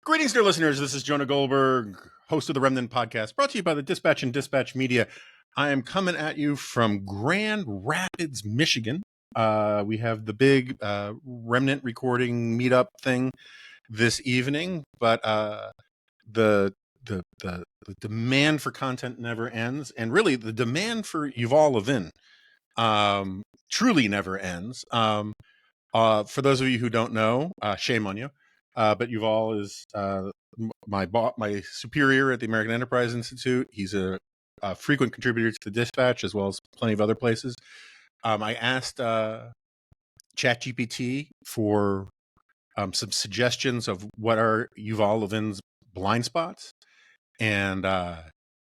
Greetings, dear listeners. This is Jonah Goldberg, host of the Remnant Podcast, brought to you by the Dispatch and Dispatch Media. I am coming at you from Grand Rapids, Michigan. We have the big Remnant recording meetup thing this evening, but the demand for content never ends, and really the demand for Yuval Levin truly never ends. For those of you who don't know, shame on you. But Yuval is my superior at the American Enterprise Institute. He's a frequent contributor to the Dispatch as well as plenty of other places. I asked ChatGPT for some suggestions of what are Yuval Levin's blind spots, and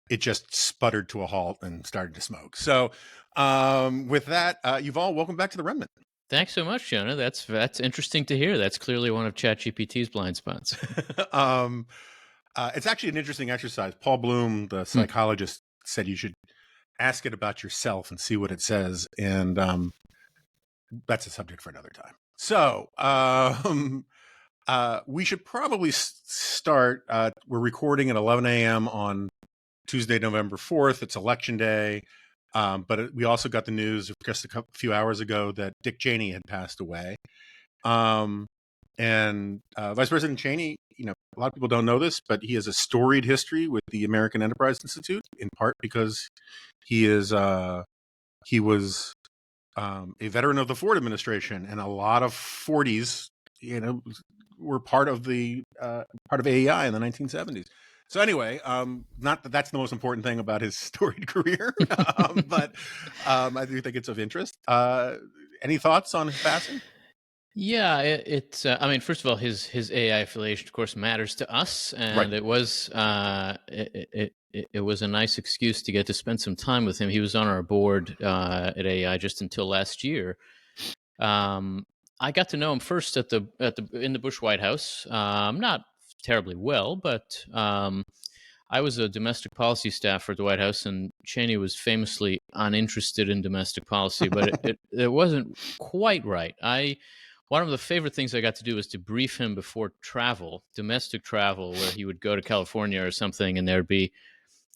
it just sputtered to a halt and started to smoke. So with that, Yuval, welcome back to the Remnant. Thanks so much, Jonah. That's interesting to hear. That's clearly one of ChatGPT's blind spots. It's actually an interesting exercise. Paul Bloom, the psychologist, said you should ask it about yourself and see what it says. And that's a subject for another time. So we should probably start. We're recording at 11 a.m. on Tuesday, November 4th. It's Election Day. But we also got the news just a few hours ago that Dick Cheney had passed away. And Vice President Cheney, a lot of people don't know this, but he has a storied history with the American Enterprise Institute, in part because he was a veteran of the Ford administration, and a lot of Fordies, were part of AEI in the 1970s. So anyway, not that that's the most important thing about his storied career, but I do think it's of interest. Any thoughts on his passing? Yeah, it's. I mean, first of all, his AI affiliation, of course, matters to us, and Right. it was it was a nice excuse to get to spend some time with him. He was on our board at AI just until last year. I got to know him first in the Bush White House. Not terribly well, but I was a domestic policy staffer at the White House, and Cheney was famously uninterested in domestic policy, but it wasn't quite right. One of the favorite things I got to do was to brief him before domestic travel, where he would go to California or something, and it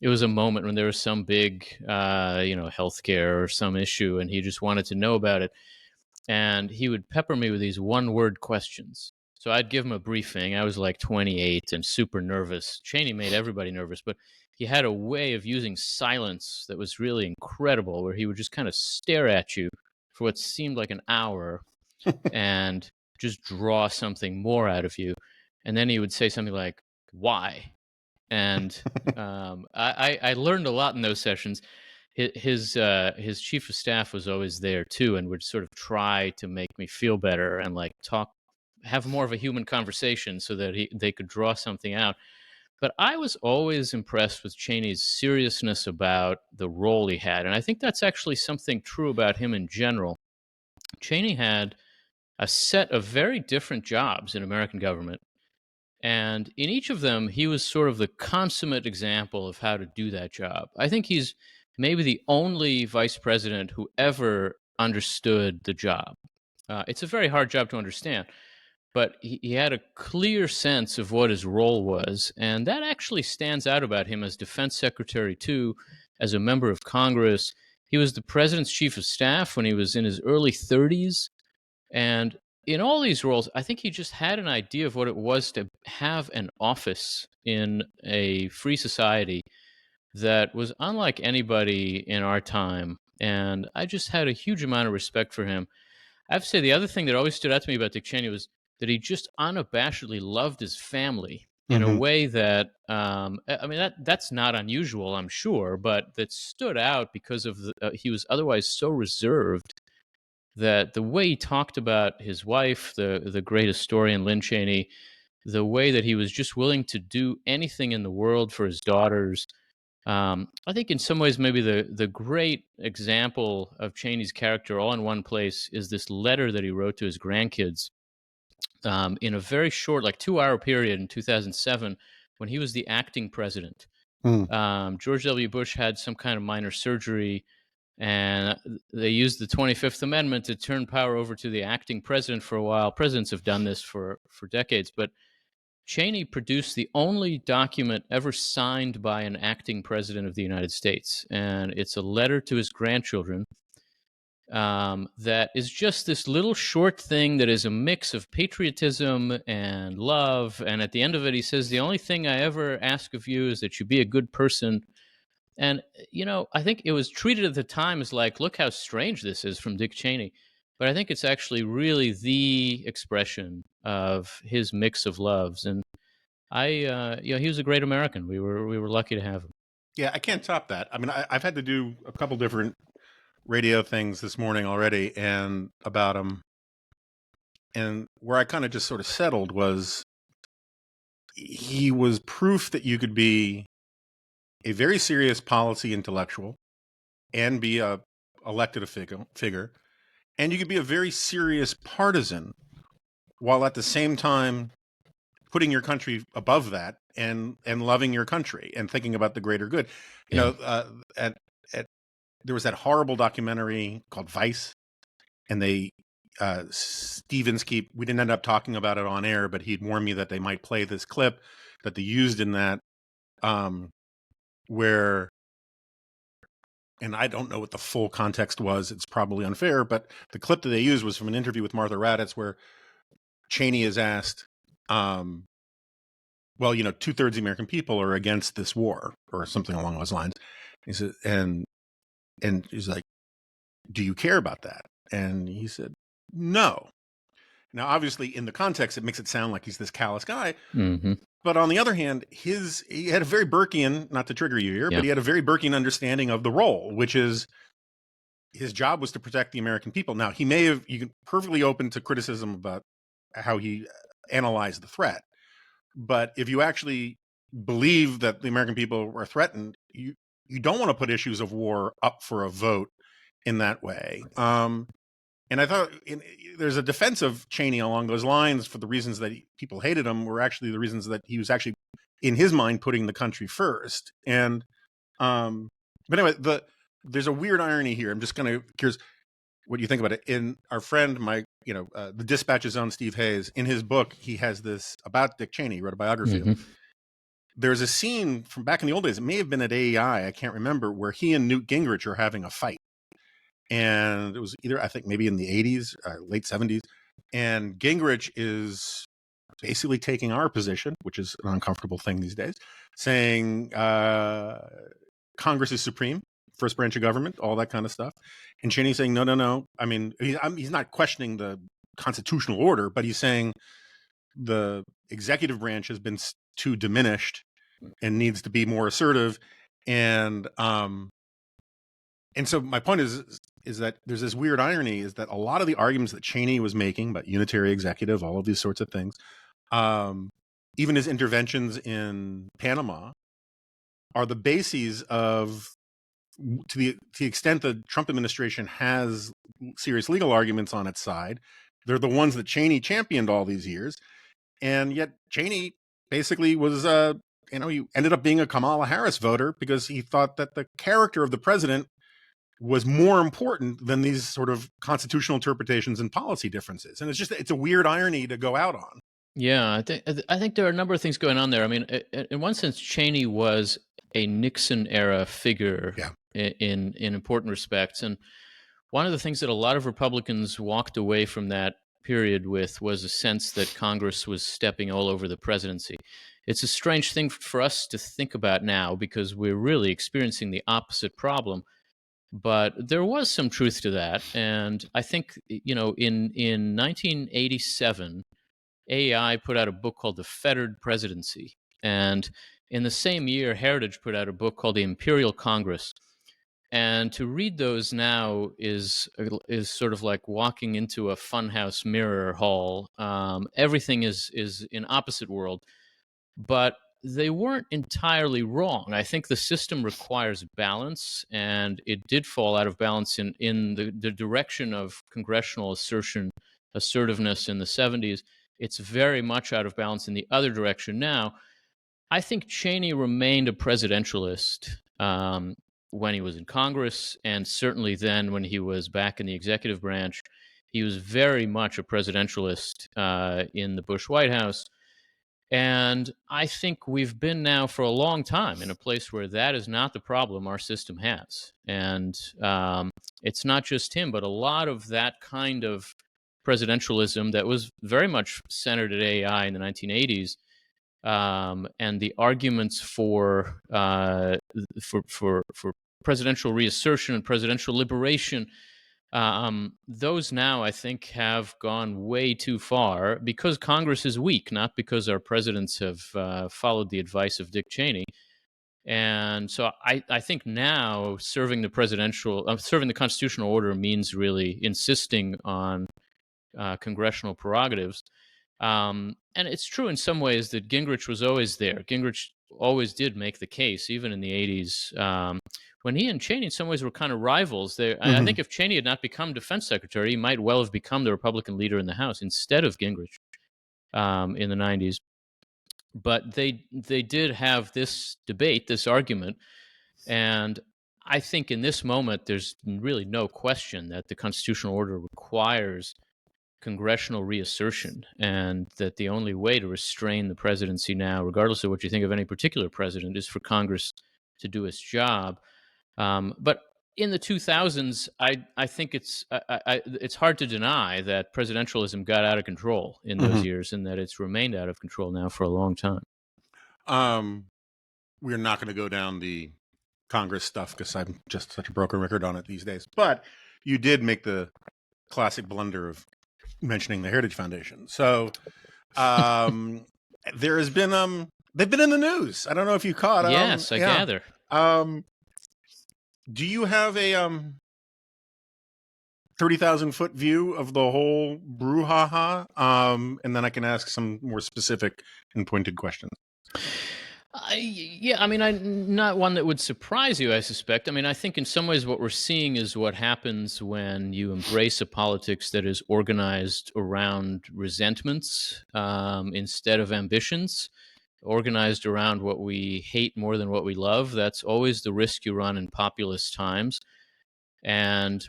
was a moment when there was some big, healthcare or some issue, and he just wanted to know about it. And he would pepper me with these one-word questions. So I'd give him a briefing. I was like 28 and super nervous. Cheney made everybody nervous, but he had a way of using silence that was really incredible, where he would just kind of stare at you for what seemed like an hour and just draw something more out of you. And then he would say something like, "Why?" And I learned a lot in those sessions. His chief of staff was always there too, and would sort of try to make me feel better and have more of a human conversation so that they could draw something out. But I was always impressed with Cheney's seriousness about the role he had, and I think that's actually something true about him in general. Cheney had a set of very different jobs in American government, and in each of them, he was sort of the consummate example of how to do that job. I think he's maybe the only vice president who ever understood the job. It's a very hard job to understand, but he had a clear sense of what his role was, and that actually stands out about him as defense secretary, too, as a member of Congress. He was the president's chief of staff when he was in his early 30s, and in all these roles, I think he just had an idea of what it was to have an office in a free society that was unlike anybody in our time. And I just had a huge amount of respect for him. I have to say, the other thing that always stood out to me about Dick Cheney was that he just unabashedly loved his family in a way that, that's not unusual, I'm sure, but that stood out because of he was otherwise so reserved, that the way he talked about his wife, the great historian Lynn Cheney, the way that he was just willing to do anything in the world for his daughters. I think in some ways, maybe the great example of Cheney's character all in one place is this letter that he wrote to his grandkids in a very short, 2-hour period in 2007, when he was the acting president. George W. Bush had some kind of minor surgery, and they used the 25th Amendment to turn power over to the acting president for a while. Presidents have done this for decades, but Cheney produced the only document ever signed by an acting president of the United States, and it's a letter to his grandchildren that is just this little short thing that is a mix of patriotism and love. And at the end of it, he says, "The only thing I ever ask of you is that you be a good person." And, I think it was treated at the time as like, look how strange this is from Dick Cheney. But I think it's actually really the expression of his mix of loves. And he was a great American. We were lucky to have him. Yeah, I can't top that. I mean, I've had to do a couple different radio things this morning already, and about him. And where I kind of just sort of settled was he was proof that you could be a very serious policy intellectual and be a elected figure, and you could be a very serious partisan while at the same time putting your country above that and loving your country and thinking about the greater good. Yeah. There was that horrible documentary called Vice, and Stevens we didn't end up talking about it on air, but he'd warned me that they might play this clip that they used in that, where, and I don't know what the full context was, it's probably unfair, but the clip that they used was from an interview with Martha Raddatz where Cheney is asked, well, 2/3 of the American people are against this war or something along those lines. He said, and he's like, do you care about that? And he said, no. Now, obviously, in the context, it makes it sound like he's this callous guy. Mm-hmm. But on the other hand, he had a very Burkean, not to trigger you here, but he had a very Burkean understanding of the role, which is his job was to protect the American people. Now, you can perfectly open to criticism about how he analyzed the threat. But if you actually believe that the American people are threatened, you don't want to put issues of war up for a vote in that way. And I thought there's a defense of Cheney along those lines for the reasons that people hated him were actually the reasons that he was actually, in his mind, putting the country first. And but anyway, there's a weird irony here. I'm just kind of curious what you think about it. In our friend, the Dispatch's own Steve Hayes, in his book, he has this about Dick Cheney. He wrote a biography of him. There's a scene from back in the old days. It may have been at AEI, I can't remember, where he and Newt Gingrich are having a fight. And it was either, I think, maybe in the 80s, late 70s. And Gingrich is basically taking our position, which is an uncomfortable thing these days, saying Congress is supreme, first branch of government, all that kind of stuff. And Cheney saying, no. I mean, he's not questioning the constitutional order, but he's saying the executive branch has been too diminished and needs to be more assertive. And so my point is that there's this weird irony is that a lot of the arguments that Cheney was making about unitary executive, all of these sorts of things, even his interventions in Panama, are the bases of, to the extent the Trump administration has serious legal arguments on its side, they're the ones that Cheney championed all these years. And yet Cheney basically was, he ended up being a Kamala Harris voter because he thought that the character of the president was more important than these sort of constitutional interpretations and policy differences. And it's a weird irony to go out on. Yeah, I think there are a number of things going on there. I mean, in one sense, Cheney was a Nixon era figure in important respects. And one of the things that a lot of Republicans walked away from that period with was a sense that Congress was stepping all over the presidency. It's a strange thing for us to think about now because we're really experiencing the opposite problem. But there was some truth to that. And I think, in 1987, AEI put out a book called The Fettered Presidency. And in the same year, Heritage put out a book called The Imperial Congress. And to read those now is sort of like walking into a funhouse mirror hall. Everything is in opposite world. But they weren't entirely wrong. I think the system requires balance, and it did fall out of balance in the direction of congressional assertiveness in the 70s. It's very much out of balance in the other direction now. I think Cheney remained a presidentialist when he was in Congress, and certainly then when he was back in the executive branch. He was very much a presidentialist in the Bush White House. And I think we've been now for a long time in a place where that is not the problem our system has. And it's not just him, but a lot of that kind of presidentialism that was very much centered at AI in the 1980s, and the arguments for presidential reassertion and presidential liberation, those now I think have gone way too far because Congress is weak, not because our presidents have followed the advice of Dick Cheney. And so I think now serving the constitutional order means really insisting on congressional prerogatives. And it's true in some ways that Gingrich was always there. Gingrich always did make the case, even in the 80s. When he and Cheney, in some ways, were kind of rivals. I think if Cheney had not become defense secretary, he might well have become the Republican leader in the House instead of Gingrich in the 90s. But they did have this debate, this argument. And I think in this moment, there's really no question that the constitutional order requires congressional reassertion, and that the only way to restrain the presidency now, regardless of what you think of any particular president, is for Congress to do its job. But in the 2000s, I think it's hard to deny that presidentialism got out of control in those years, and that it's remained out of control now for a long time. We're not going to go down the Congress stuff because I'm just such a broken record on it these days. But you did make the classic blunder of mentioning the Heritage Foundation. So there has been they've been in the news. I don't know if you caught. Yes, I gather. Do you have a 30,000-foot view of the whole brouhaha? And then I can ask some more specific and pointed questions. Yeah, I mean, not one that would surprise you, I suspect. I mean, I think in some ways what we're seeing is what happens when you embrace a politics that is organized around resentments instead of ambitions, organized around what we hate more than what we love. That's always the risk you run in populist times. And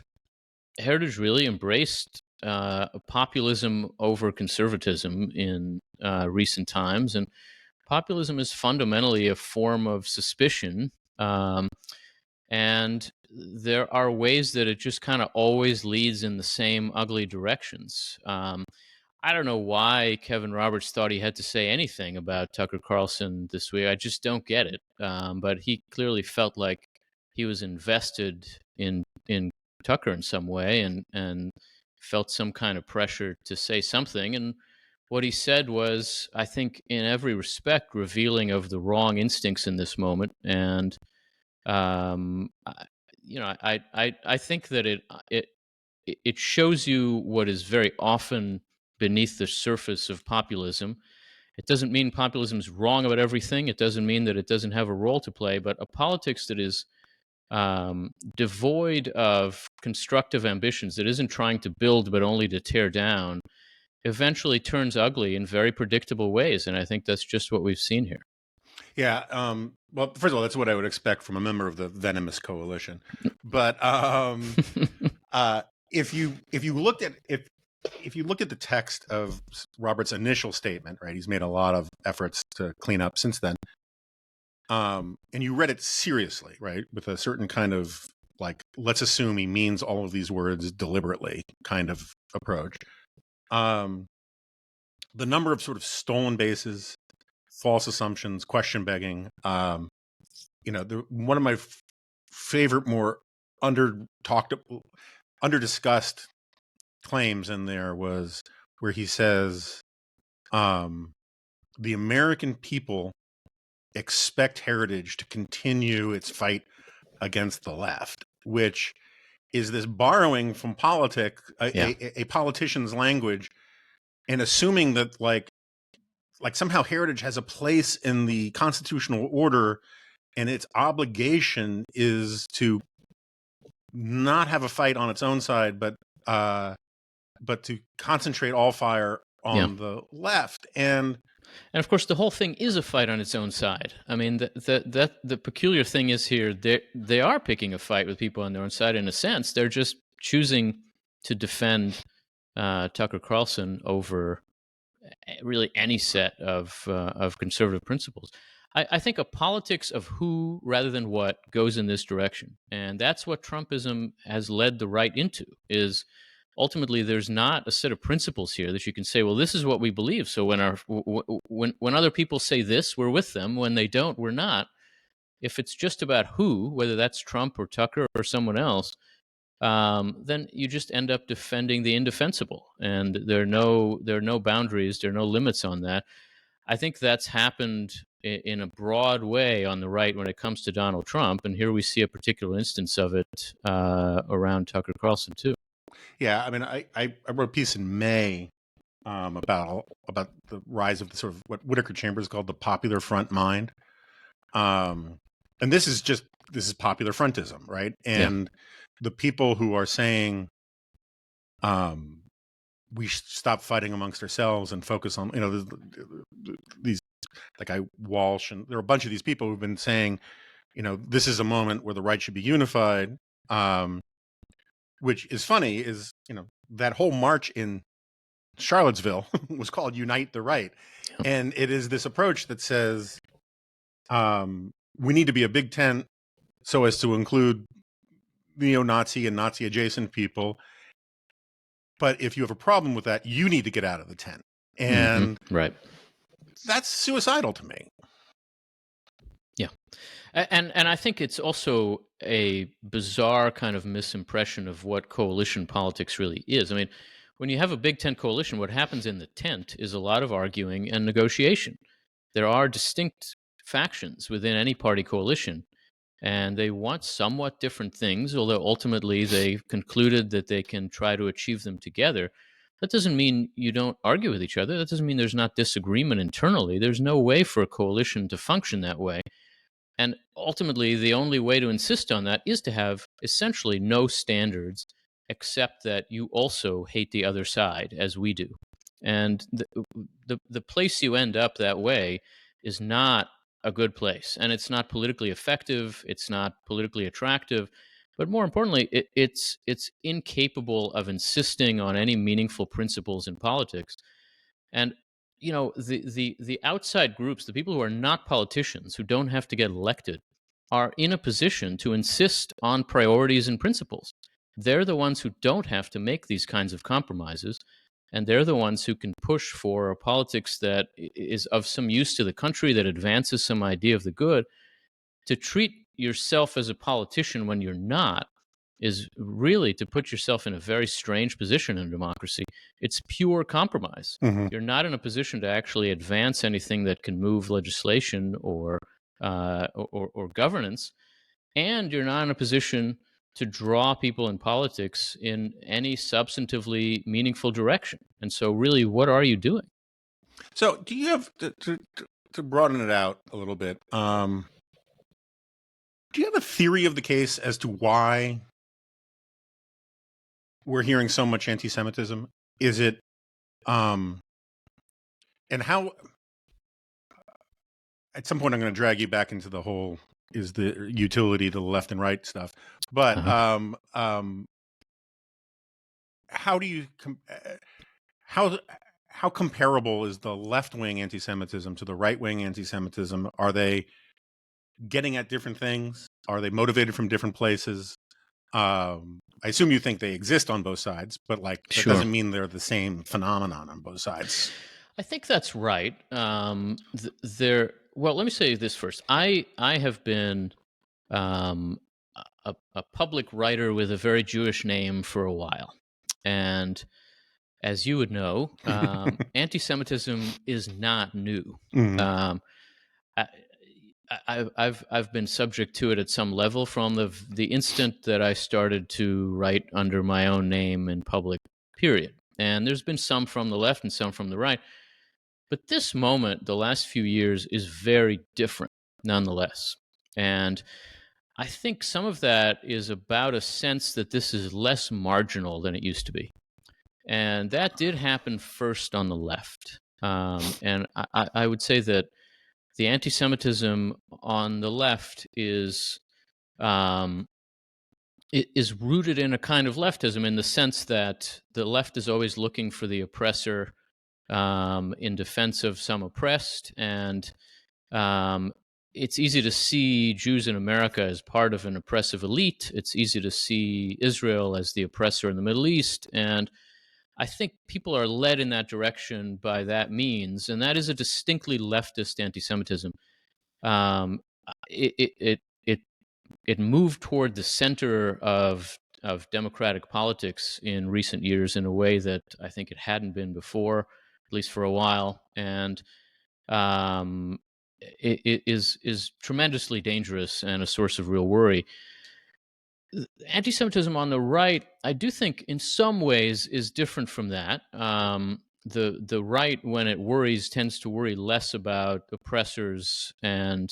Heritage really embraced populism over conservatism in recent times. And populism is fundamentally a form of suspicion. And there are ways that it just kind of always leads in the same ugly directions. I don't know why Kevin Roberts thought he had to say anything about Tucker Carlson this week. I just don't get it. But he clearly felt like he was invested in Tucker in some way, and felt some kind of pressure to say something. And what he said was, I think, in every respect, revealing of the wrong instincts in this moment. And I think that it shows you what is very often beneath the surface of populism. It doesn't mean populism is wrong about everything. It doesn't mean that it doesn't have a role to play. But a politics that is devoid of constructive ambitions, that isn't trying to build but only to tear down, eventually turns ugly in very predictable ways. And I think that's just what we've seen here. Yeah. Well, first of all, that's what I would expect from a member of the venomous coalition. But if you looked at the text of Robert's initial statement, right, he's made a lot of efforts to clean up since then. And you read it seriously, right, with a certain kind of like, let's assume he means all of these words deliberately kind of approach. The number of sort of stolen bases, false assumptions, question begging. One of my favorite, more under discussed claims in there was where he says, the American people expect Heritage to continue its fight against the left, which is this borrowing from politics, a politician's language, and assuming that like somehow Heritage has a place in the constitutional order, and its obligation is to not have a fight on its own side, but to concentrate all fire on the left. And of course, the whole thing is a fight on its own side. I mean, the peculiar thing is here, they are picking a fight with people on their own side. In a sense, they're just choosing to defend Tucker Carlson over really any set of conservative principles. I think a politics of who rather than what goes in this direction, and that's what Trumpism has led the right into. Is ultimately there's not a set of principles here that you can say, well, this is what we believe. So when other people say this, we're with them. When they don't, we're not. If it's just about who, whether that's Trump or Tucker or someone else, then you just end up defending the indefensible, and there are no boundaries, there are no limits on that. I think that's happened in a broad way on the right when it comes to Donald Trump, and here we see a particular instance of it around Tucker Carlson too. Yeah, I mean, I wrote a piece in May about the rise of the sort of what Whittaker Chambers called the popular front mind, and this is popular frontism, right? And the people who are saying we should stop fighting amongst ourselves and focus on these, like Walsh, and there are a bunch of these people who've been saying, this is a moment where the right should be unified. Which is funny is, that whole march in Charlottesville was called Unite the Right. And it is this approach that says we need to be a big tent so as to include neo-Nazi and Nazi adjacent people. But if you have a problem with that, you need to get out of the tent. And right, that's suicidal to me. Yeah. And I think it's also a bizarre kind of misimpression of what coalition politics really is. I mean, when you have a big tent coalition, what happens in the tent is a lot of arguing and negotiation. There are distinct factions within any party coalition, and they want somewhat different things, although ultimately they've concluded that they can try to achieve them together. That doesn't mean you don't argue with each other. That doesn't mean there's not disagreement internally. There's no way for a coalition to function that way. And ultimately, the only way to insist on that is to have essentially no standards, except that you also hate the other side, as we do. And the place you end up that way is not a good place. And it's not politically effective. It's not politically attractive. But more importantly, it's incapable of insisting on any meaningful principles in politics. And the outside groups, the people who are not politicians, who don't have to get elected, are in a position to insist on priorities and principles. They're the ones who don't have to make these kinds of compromises, and they're the ones who can push for a politics that is of some use to the country, that advances some idea of the good. To treat yourself as a politician when you're not is really to put yourself in a very strange position in democracy. It's pure compromise. Mm-hmm. You're not in a position to actually advance anything that can move legislation or governance, and you're not in a position to draw people in politics in any substantively meaningful direction. And so, really, what are you doing? So, do you have to broaden it out a little bit? Do you have a theory of the case as to why we're hearing so much anti-Semitism? Is it, and how, at some point I'm going to drag you back into the whole, is the utility to the left and right stuff. But how do you, how comparable is the left-wing anti-Semitism to the right-wing anti-Semitism? Are they getting at different things? Are they motivated from different places? I assume you think they exist on both sides, but that Sure. doesn't mean they're the same phenomenon on both sides. I think that's right. Well, let me say this first. I have been a public writer with a very Jewish name for a while, and as you would know, anti-Semitism is not new. Mm-hmm. I've been subject to it at some level from the instant that I started to write under my own name in public, period. And there's been some from the left and some from the right. But this moment, the last few years, is very different nonetheless. And I think some of that is about a sense that this is less marginal than it used to be. And that did happen first on the left. And I would say that the anti-Semitism on the left is rooted in a kind of leftism, in the sense that the left is always looking for the oppressor in defense of some oppressed, and it's easy to see Jews in America as part of an oppressive elite. It's easy to see Israel as the oppressor in the Middle East, and I think people are led in that direction by that means, and that is a distinctly leftist anti-Semitism. Um, it moved toward the center of democratic politics in recent years in a way that I think it hadn't been before, at least for a while, and um, it is tremendously dangerous and a source of real worry. Anti-Semitism on the right, I do think, in some ways, is different from that. The right, when it worries, tends to worry less about oppressors and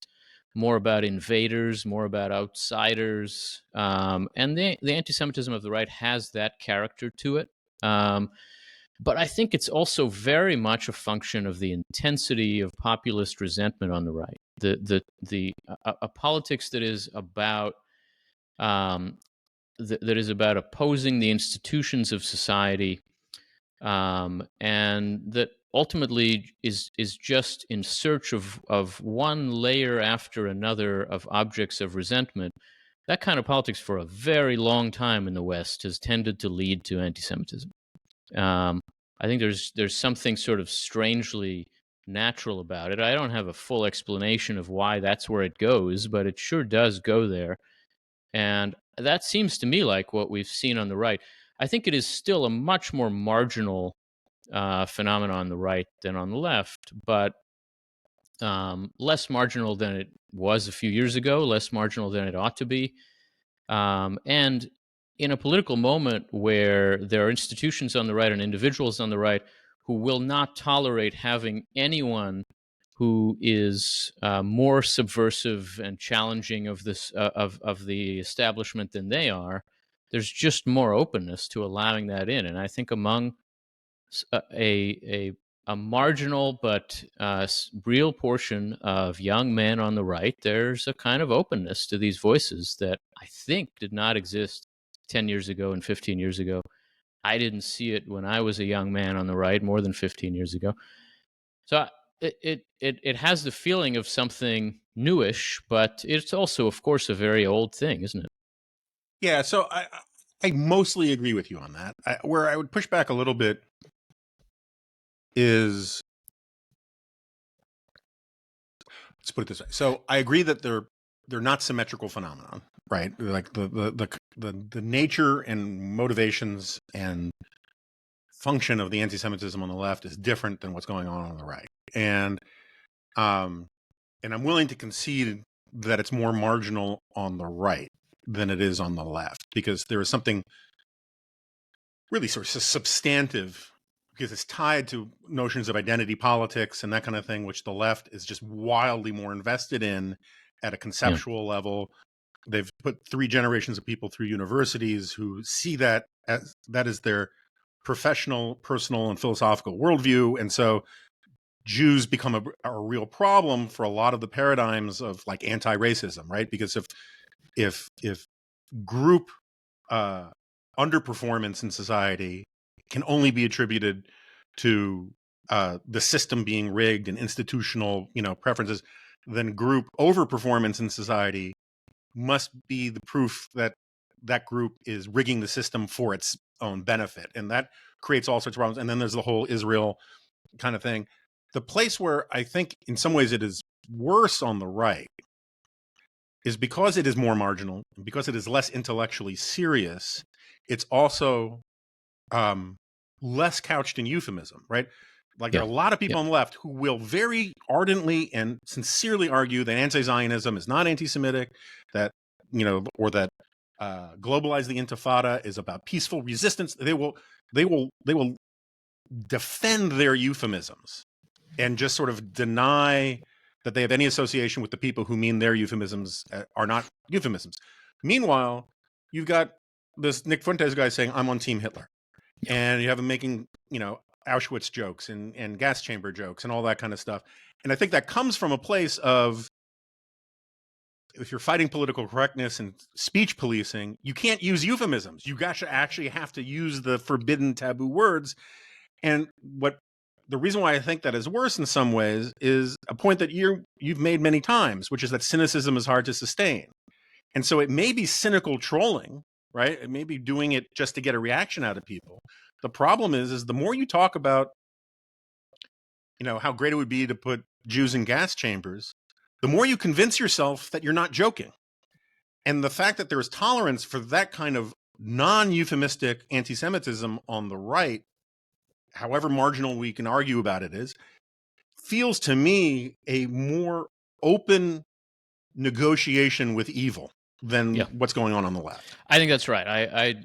more about invaders, more about outsiders, and the anti-Semitism of the right has that character to it. But I think it's also very much a function of the intensity of populist resentment on the right. A politics that is about that is about opposing the institutions of society, and that ultimately is just in search of one layer after another of objects of resentment. That kind of politics, for a very long time in the West, has tended to lead to anti-Semitism. I think there's something sort of strangely natural about it. I don't have a full explanation of why that's where it goes, but it sure does go there. And that seems to me like what we've seen on the right. I think it is still a much more marginal phenomenon on the right than on the left, but less marginal than it was a few years ago, less marginal than it ought to be. And in a political moment where there are institutions on the right and individuals on the right who will not tolerate having anyone who is more subversive and challenging of this of the establishment than they are, there's just more openness to allowing that in. And I think among a marginal but real portion of young men on the right, there's a kind of openness to these voices that I think did not exist 10 years ago and 15 years ago. I didn't see it when I was a young man on the right more than 15 years ago. So it has the feeling of something newish, but it's also, of course, a very old thing, isn't it? Yeah, so I mostly agree with you on that. Where I would push back a little bit is, let's put it this way. So I agree that they're not symmetrical phenomenon, right? Like the nature and motivations and function of the anti-Semitism on the left is different than what's going on the right. And I'm willing to concede that it's more marginal on the right than it is on the left, because there is something really sort of substantive, because it's tied to notions of identity politics and that kind of thing, which the left is just wildly more invested in at a conceptual level. They've put 3 generations of people through universities who see that as that is their professional, personal, and philosophical worldview. And so Jews become a real problem for a lot of the paradigms of like anti-racism, right? Because if group underperformance in society can only be attributed to the system being rigged and institutional, preferences, then group overperformance in society must be the proof that that group is rigging the system for its own benefit. And that creates all sorts of problems. And then there's the whole Israel kind of thing. The place where I think in some ways it is worse on the right is because it is more marginal, because it is less intellectually serious. It's also less couched in euphemism, right? Like there are a lot of people on the left who will very ardently and sincerely argue that anti-Zionism is not anti-Semitic, that, or that globalize the Intifada is about peaceful resistance. They will defend their euphemisms and just sort of deny that they have any association with the people who mean their euphemisms are not euphemisms. Meanwhile, you've got this Nick Fuentes guy saying, I'm on Team Hitler. And you have him making, Auschwitz jokes and gas chamber jokes and all that kind of stuff. And I think that comes from a place of, if you're fighting political correctness and speech policing, you can't use euphemisms. You actually have to use the forbidden taboo words. And what the reason why I think that is worse in some ways is a point that you've made many times, which is that cynicism is hard to sustain. And so it may be cynical trolling, right? It may be doing it just to get a reaction out of people. The problem is the more you talk about, how great it would be to put Jews in gas chambers, the more you convince yourself that you're not joking. And the fact that there is tolerance for that kind of non-euphemistic anti-Semitism on the right, however marginal we can argue about it is, feels to me a more open negotiation with evil than what's going on the left. I think that's right.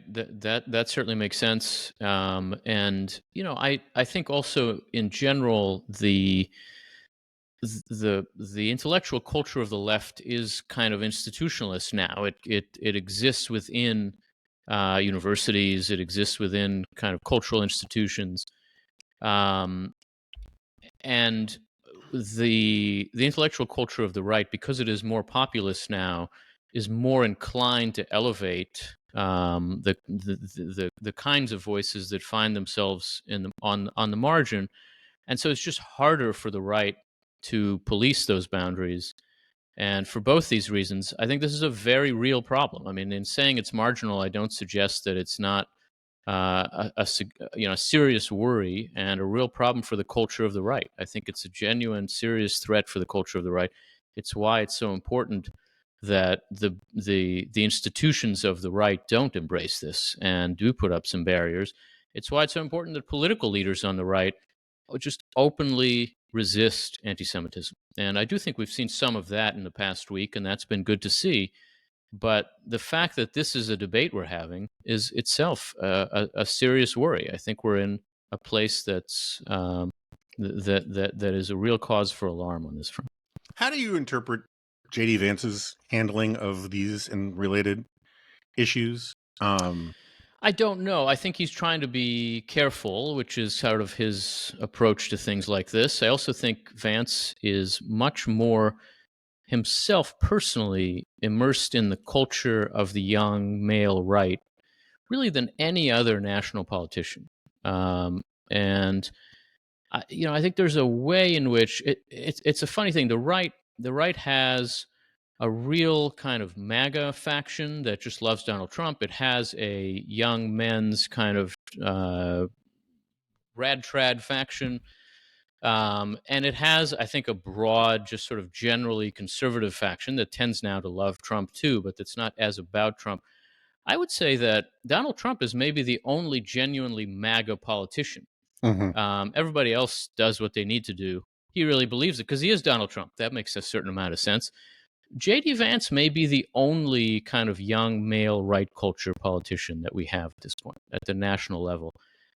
That certainly makes sense. And I think also in general the intellectual culture of the left is kind of institutionalist now. It exists within universities. It exists within kind of cultural institutions, and the intellectual culture of the right, because it is more populist now, is more inclined to elevate the kinds of voices that find themselves on the margin, and so it's just harder for the right to police those boundaries. And for both these reasons, I think this is a very real problem. I mean, in saying it's marginal, I don't suggest that it's not a serious worry and a real problem for the culture of the right. I think it's a genuine, serious threat for the culture of the right. It's why it's so important that the institutions of the right don't embrace this and do put up some barriers. It's why it's so important that political leaders on the right just openly resist anti-Semitism. And I do think we've seen some of that in the past week, and that's been good to see. But the fact that this is a debate we're having is itself a serious worry. I think we're in a place that's that is a real cause for alarm on this front. How do you interpret J.D. Vance's handling of these and related issues? I don't know. I think he's trying to be careful, which is sort of his approach to things like this. I also think Vance is much more himself personally immersed in the culture of the young male right, really than any other national politician. And I think there's a way in which it's a funny thing. The right has a real kind of MAGA faction that just loves Donald Trump. It has a young men's kind of rad trad faction. And it has, I think, a broad, just sort of generally conservative faction that tends now to love Trump too, but that's not as about Trump. I would say that Donald Trump is maybe the only genuinely MAGA politician. Everybody else does what they need to do. He really believes it because he is Donald Trump. That makes a certain amount of sense. J.D. Vance may be the only kind of young male right culture politician that we have at this point at the national level.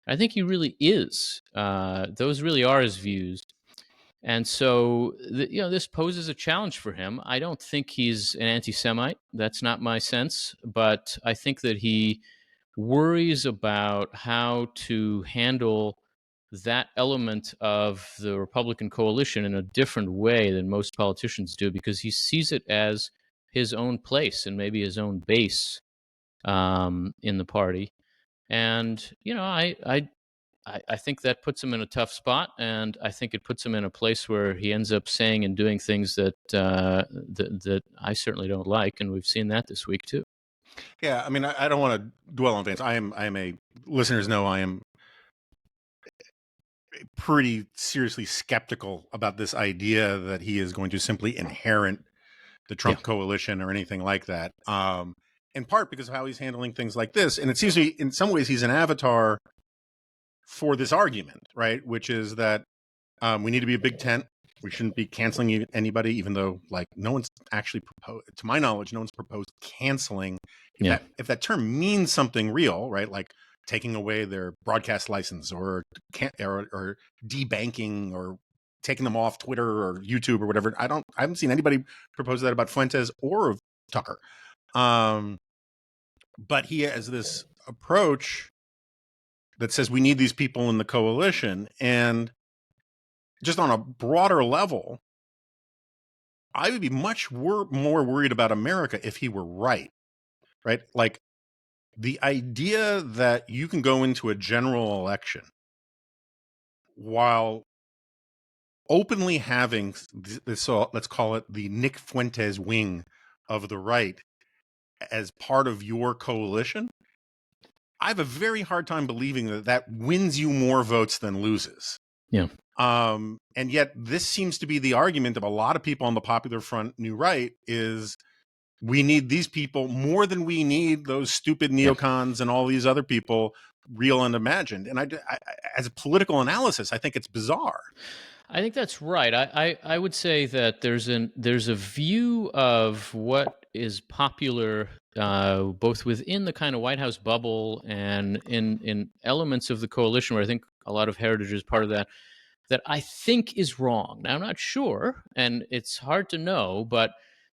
I think he really is. Those really are his views. And so, this poses a challenge for him. I don't think he's an anti-Semite. That's not my sense. But I think that he worries about how to handle that element of the Republican coalition in a different way than most politicians do, because he sees it as his own place and maybe his own base in the party. And, I think that puts him in a tough spot, and I think it puts him in a place where he ends up saying and doing things that that I certainly don't like, and we've seen that this week too. Yeah, I mean, I don't want to dwell on Vance. I am a listeners know I am pretty seriously skeptical about this idea that he is going to simply inherit the Trump coalition or anything like that. In part because of how he's handling things like this, and it seems to me, in some ways, he's an avatar for this argument, right? Which is that we need to be a big tent. We shouldn't be canceling anybody, even though, like, no one's actually proposed, to my knowledge, no one's proposed canceling. If that term means something real, right? Like taking away their broadcast license or debanking or taking them off Twitter or YouTube or whatever. I haven't seen anybody propose that about Fuentes or Tucker. But he has this approach that says we need these people in the coalition. And just on a broader level, I would be much more worried about America if he were right? Like the idea that you can go into a general election while openly having this, so let's call it the Nick Fuentes wing of the right as part of your coalition, I have a very hard time believing that that wins you more votes than loses. Yeah. And yet this seems to be the argument of a lot of people on the Popular Front New Right is we need these people more than we need those stupid neocons and all these other people, real and imagined. And as a political analysis, I think it's bizarre. I think that's right. I would say that there's a view of what is popular both within the kind of White House bubble and in elements of the coalition where I think a lot of Heritage is part of that, that I think is wrong. Now I'm not sure, and it's hard to know, but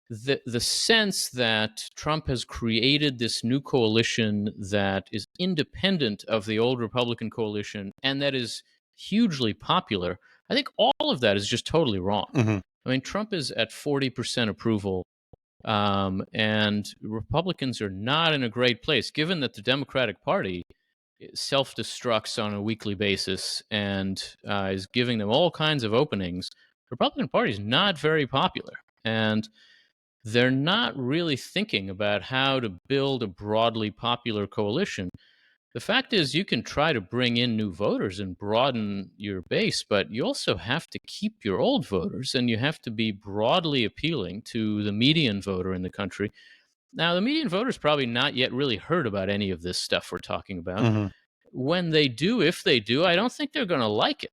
the sense that Trump has created this new coalition that is independent of the old Republican coalition and that is hugely popular, I think all of that is just totally wrong. Mm-hmm. I mean, Trump is at 40% approval, and Republicans are not in a great place, given that the Democratic Party self-destructs on a weekly basis and is giving them all kinds of openings. The Republican Party is not very popular, and they're not really thinking about how to build a broadly popular coalition. The fact is, you can try to bring in new voters and broaden your base, but you also have to keep your old voters, and you have to be broadly appealing to the median voter in the country. Now, the median voter's probably not yet really heard about any of this stuff we're talking about. Mm-hmm. When they do, if they do, I don't think they're going to like it.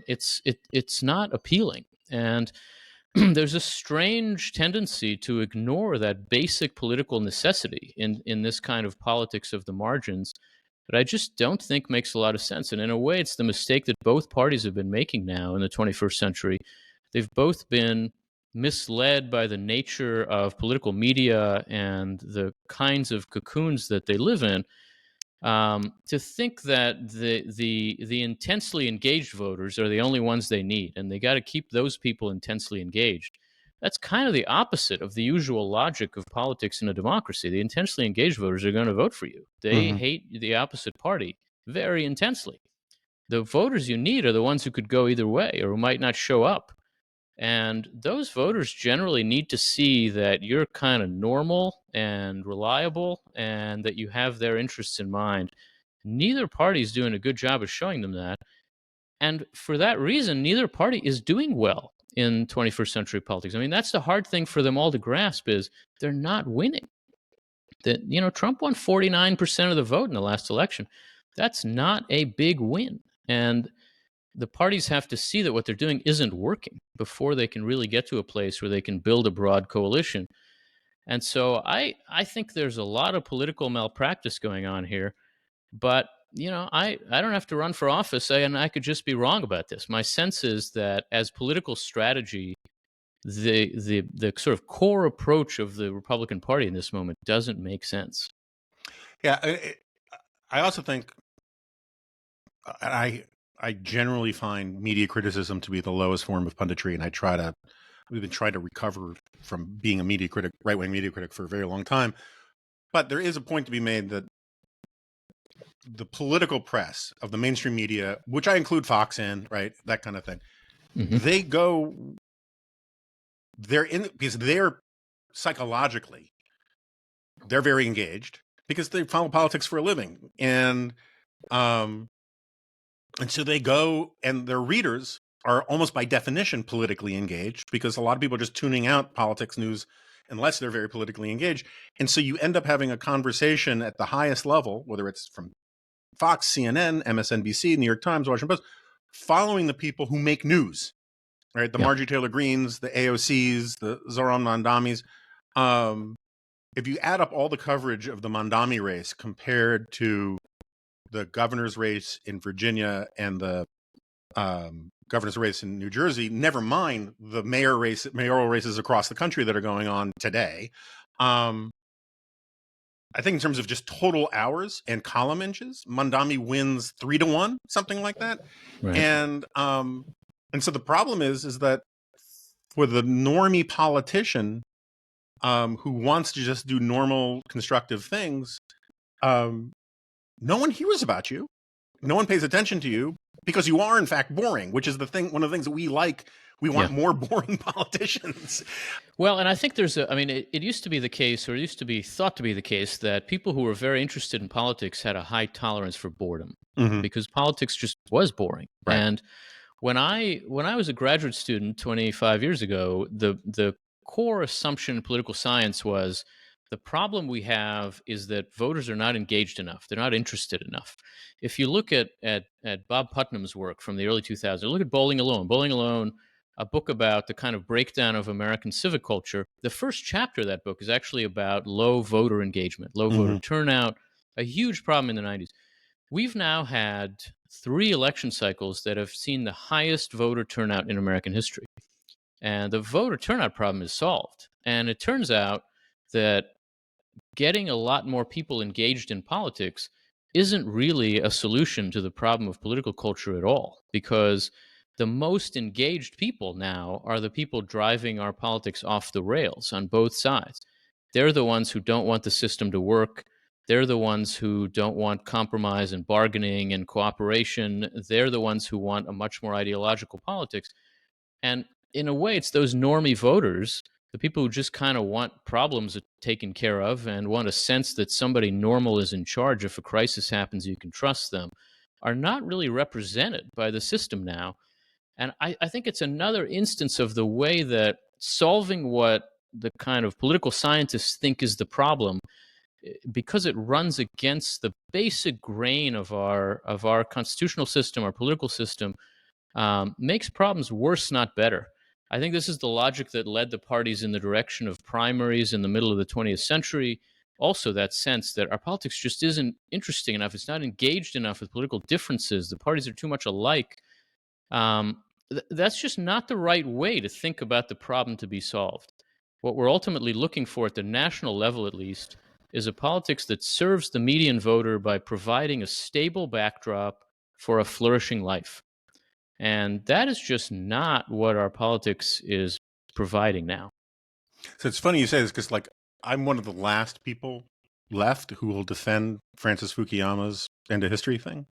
It's not appealing, and there's a strange tendency to ignore that basic political necessity in this kind of politics of the margins that I just don't think makes a lot of sense. And in a way, it's the mistake that both parties have been making now in the 21st century. They've both been misled by the nature of political media and the kinds of cocoons that they live in, to think that the intensely engaged voters are the only ones they need, and they got to keep those people intensely engaged. That's kind of the opposite of the usual logic of politics in a democracy. The intensely engaged voters are going to vote for you. They Mm-hmm. hate the opposite party very intensely. The voters you need are the ones who could go either way or who might not show up. And those voters generally need to see that you're kind of normal and reliable and that you have their interests in mind. Neither party is doing a good job of showing them that. And for that reason, neither party is doing well in 21st century politics. I mean, that's the hard thing for them all to grasp is they're not winning. That, Trump won 49% of the vote in the last election. That's not a big win. And the parties have to see that what they're doing isn't working before they can really get to a place where they can build a broad coalition. And so I think there's a lot of political malpractice going on here. But, I don't have to run for office, and I could just be wrong about this. My sense is that as political strategy, the sort of core approach of the Republican Party in this moment doesn't make sense. Yeah, I also think I generally find media criticism to be the lowest form of punditry, and we've been trying to recover from being a media critic, right-wing media critic, for a very long time. But there is a point to be made that the political press of the mainstream media, which I include Fox in, right, that kind of thing, Mm-hmm. they're in because they're psychologically, they're very engaged because they follow politics for a living, and so they go, and their readers are almost by definition politically engaged because a lot of people are just tuning out politics news unless they're very politically engaged. And so you end up having a conversation at the highest level, whether it's from Fox, CNN, MSNBC, New York Times, Washington Post, following the people who make news, right? The Marjorie Taylor Greens, the AOCs, the Zoran Mandamis. If you add up all the coverage of the Mandami race compared to the governor's race in Virginia and the governor's race in New Jersey, never mind the mayoral races across the country that are going on today. I think in terms of just total hours and column inches, Mandami wins 3-1, something like that. Right. And so the problem is that for the normie politician who wants to just do normal constructive things, no one hears about you. No one pays attention to you because you are in fact boring, which is one of the things that we like. We want more boring politicians. Well, and I think it used to be the case, or it used to be thought to be the case, that people who were very interested in politics had a high tolerance for boredom because politics just was boring. Right. And when I was a graduate student 25 years ago, the core assumption in political science was the problem we have is that voters are not engaged enough. They're not interested enough. If you look at Bob Putnam's work from the early 2000s, look at Bowling Alone, a book about the kind of breakdown of American civic culture. The first chapter of that book is actually about low voter engagement, low voter turnout, a huge problem in the 90s. We've now had 3 election cycles that have seen the highest voter turnout in American history. And the voter turnout problem is solved. And it turns out that getting a lot more people engaged in politics isn't really a solution to the problem of political culture at all, because the most engaged people now are the people driving our politics off the rails on both sides. They're the ones who don't want the system to work. They're the ones who don't want compromise and bargaining and cooperation. They're the ones who want a much more ideological politics. And in a way, it's those normie voters, the people who just kind of want problems taken care of and want a sense that somebody normal is in charge. If a crisis happens, you can trust them, are not really represented by the system now. And I think it's another instance of the way that solving what the kind of political scientists think is the problem, because it runs against the basic grain of our constitutional system, our political system, makes problems worse, not better. I think this is the logic that led the parties in the direction of primaries in the middle of the 20th century. Also, that sense that our politics just isn't interesting enough. It's not engaged enough with political differences. The parties are too much alike. That's just not the right way to think about the problem to be solved. What we're ultimately looking for at the national level, at least, is a politics that serves the median voter by providing a stable backdrop for a flourishing life. And that is just not what our politics is providing now. So it's funny you say this, because like I'm one of the last people left who will defend Francis Fukuyama's end of history thing.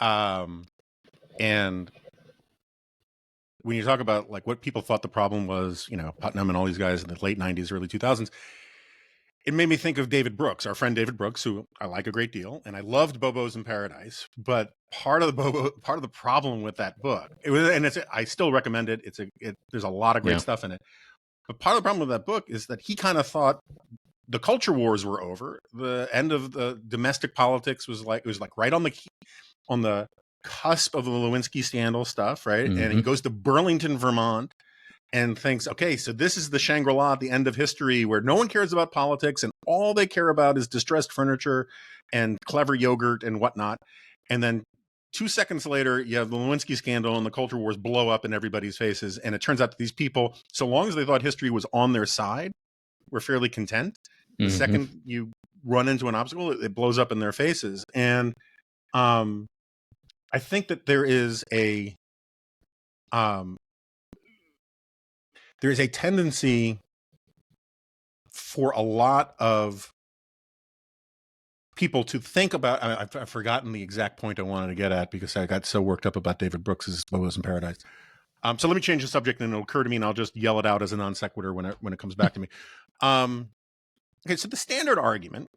And when you talk about like what people thought the problem was, Putnam and all these guys in the late 90s, early 2000s, it made me think of David Brooks, our friend David Brooks, who I like a great deal, and I loved Bobo's in Paradise. But part of the problem with that book, I still recommend it. There's a lot of great stuff in it. But part of the problem with that book is that he kind of thought the culture wars were over. The end of the domestic politics was right on the cusp of the Lewinsky scandal stuff, right? And he goes to Burlington, Vermont, and thinks, okay, so this is the Shangri-La at the end of history where no one cares about politics and all they care about is distressed furniture and clever yogurt and whatnot. And then 2 seconds later, you have the Lewinsky scandal and the culture wars blow up in everybody's faces. And it turns out that these people, so long as they thought history was on their side, were fairly content. The second you run into an obstacle, it blows up in their faces. And I think that there is a tendency for a lot of people to think about, I've forgotten the exact point I wanted to get at because I got so worked up about David Brooks's Bobo's in Paradise. So let me change the subject and it'll occur to me and I'll just yell it out as a non sequitur when it comes back to me. Okay, so the standard argument,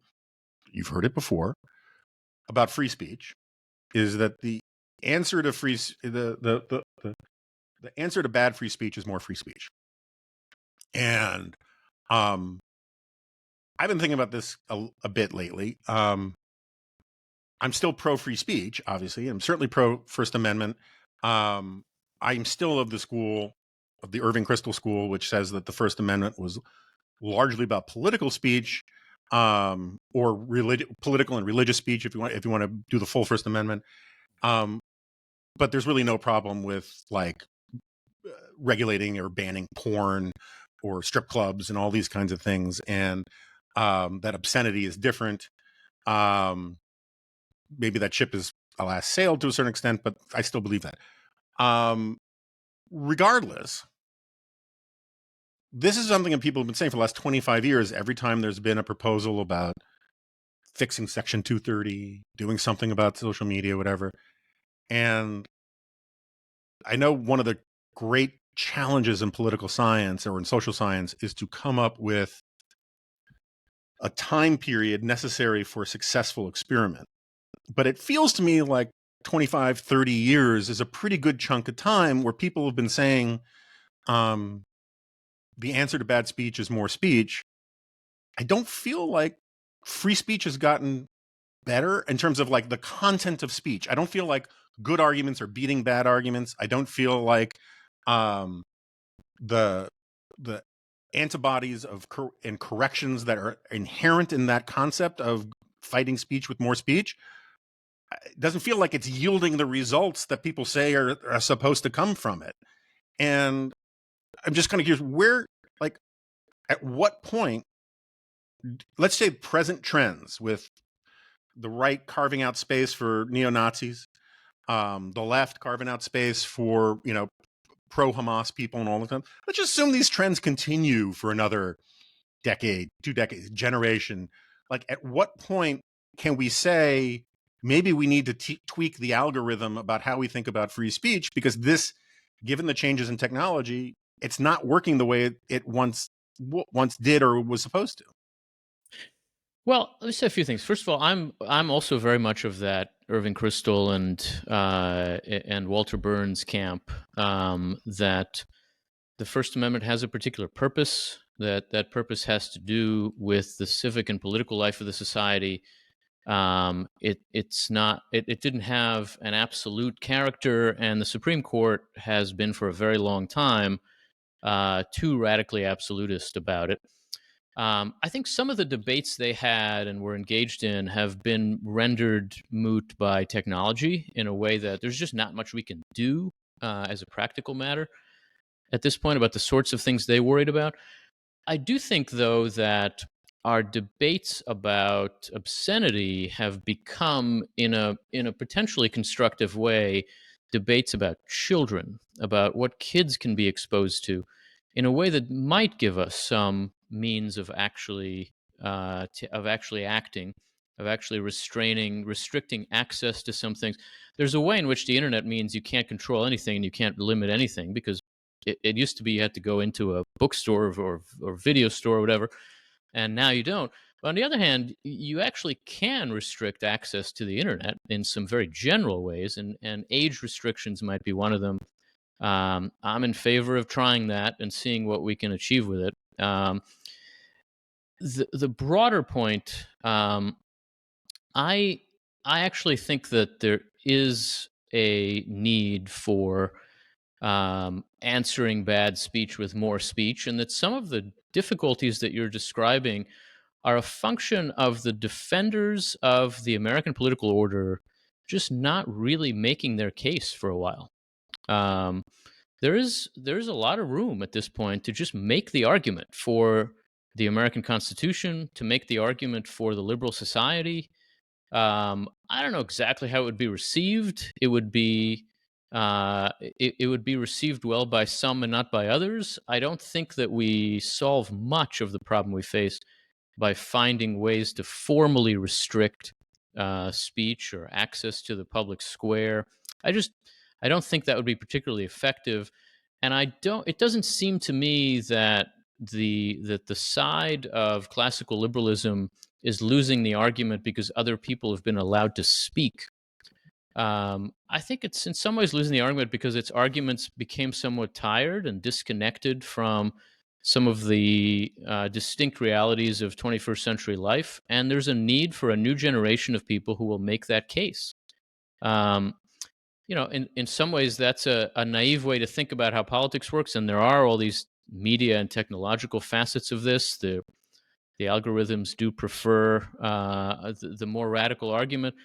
you've heard it before, about free speech is that the answer to the answer to bad free speech is more free speech. And I've been thinking about this a bit lately. I'm still pro free speech, obviously. I'm certainly pro First Amendment. I'm still of the Irving Kristol school, which says that the First Amendment was largely about political speech, or political and religious speech, if you want to do the full First Amendment. But there's really no problem with like regulating or banning porn or strip clubs and all these kinds of things, and that obscenity is different. Maybe that ship is alas sailed to a certain extent, but I still believe that. Regardless, this is something that people have been saying for the last 25 years. Every time there's been a proposal about fixing Section 230, doing something about social media, whatever. And I know one of the great challenges in political science or in social science is to come up with a time period necessary for a successful experiment. But it feels to me like 25, 30 years is a pretty good chunk of time where people have been saying the answer to bad speech is more speech. I don't feel like free speech has gotten better in terms of like the content of speech. I don't feel like good arguments are beating bad arguments. I don't feel like um, the antibodies of and corrections that are inherent in that concept of fighting speech with more speech, it doesn't feel like it's yielding the results that people say are supposed to come from it. And I'm just kind of curious where, like, at what point, let's say present trends with the right carving out space for neo-Nazis, the left carving out space for, pro-Hamas people and all of them. Let's just assume these trends continue for another decade, 2 decades, generation. Like, at what point can we say maybe we need to tweak the algorithm about how we think about free speech, because this, given the changes in technology, it's not working the way it once did or was supposed to? Well, let me say a few things. First of all, I'm also very much of that Irving Kristol and Walter Burns camp, that the First Amendment has a particular purpose. That purpose has to do with the civic and political life of the society. It didn't have an absolute character, and the Supreme Court has been for a very long time too radically absolutist about it. I think some of the debates they had and were engaged in have been rendered moot by technology in a way that there's just not much we can do as a practical matter at this point about the sorts of things they worried about. I do think, though, that our debates about obscenity have become, in a potentially constructive way, debates about children, about what kids can be exposed to, in a way that might give us some means of actually acting, of actually restricting access to some things. There's a way in which the internet means you can't control anything and you can't limit anything, because it used to be you had to go into a bookstore or video store or whatever, and now you don't. But on the other hand, you actually can restrict access to the internet in some very general ways, and age restrictions might be one of them. I'm in favor of trying that and seeing what we can achieve with it. The broader point, I actually think that there is a need for answering bad speech with more speech, and that some of the difficulties that you're describing are a function of the defenders of the American political order just not really making their case for a while. Um, there's a lot of room at this point to just make the argument for the American Constitution, to make the argument for the liberal society. I don't know exactly how it would be received. It would be received well by some and not by others. I don't think that we solve much of the problem we face by finding ways to formally restrict speech or access to the public square. I just I don't think that would be particularly effective, and I don't. It doesn't seem to me that the side of classical liberalism is losing the argument because other people have been allowed to speak. I think it's in some ways losing the argument because its arguments became somewhat tired and disconnected from some of the distinct realities of 21st century life. And there's a need for a new generation of people who will make that case. Um, in some ways, that's a naive way to think about how politics works. And there are all these media and technological facets of this. The algorithms do prefer the more radical argument.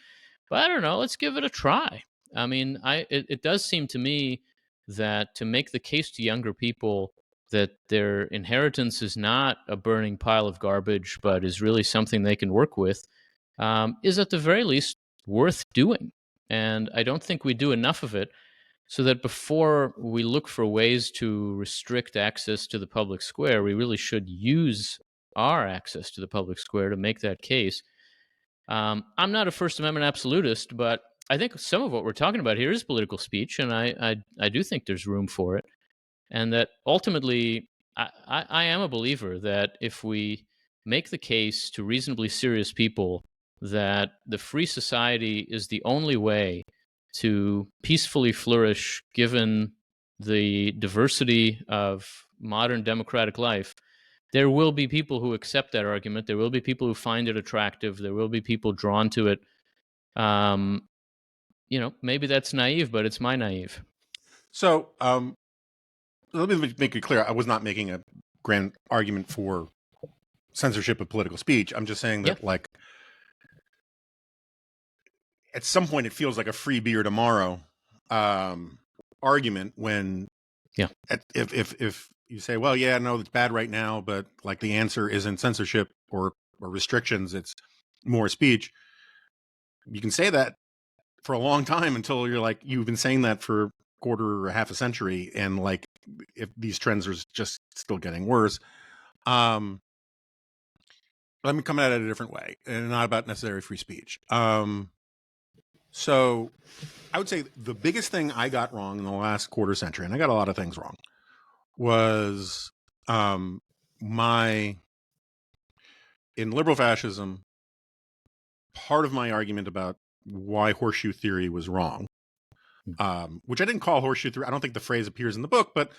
But I don't know. Let's give it a try. I mean, it does seem to me that to make the case to younger people that their inheritance is not a burning pile of garbage, but is really something they can work with, is at the very least worth doing. And I don't think we do enough of it, so that before we look for ways to restrict access to the public square, we really should use our access to the public square to make that case. I'm not a First Amendment absolutist, but I think some of what we're talking about here is political speech, and I do think there's room for it, and that ultimately I am a believer that if we make the case to reasonably serious people that the free society is the only way to peacefully flourish given the diversity of modern democratic life, there will be people who accept that argument. There will be people who find it attractive. There will be people drawn to it. Um, maybe that's naive, but it's my naive. So let me make it clear. I was not making a grand argument for censorship of political speech. I'm just saying that, like, at some point it feels like a free beer tomorrow argument when if you say, well, yeah, no, it's bad right now, but like the answer isn't censorship or restrictions, it's more speech. You can say that for a long time until you're like, you've been saying that for a quarter or half a century, and like if these trends are just still getting worse. Let me come at it a different way, and not about necessary free speech. So I would say the biggest thing I got wrong in the last quarter century, and I got a lot of things wrong, was in liberal fascism, part of my argument about why horseshoe theory was wrong, which I didn't call horseshoe theory. I don't think the phrase appears in the book, but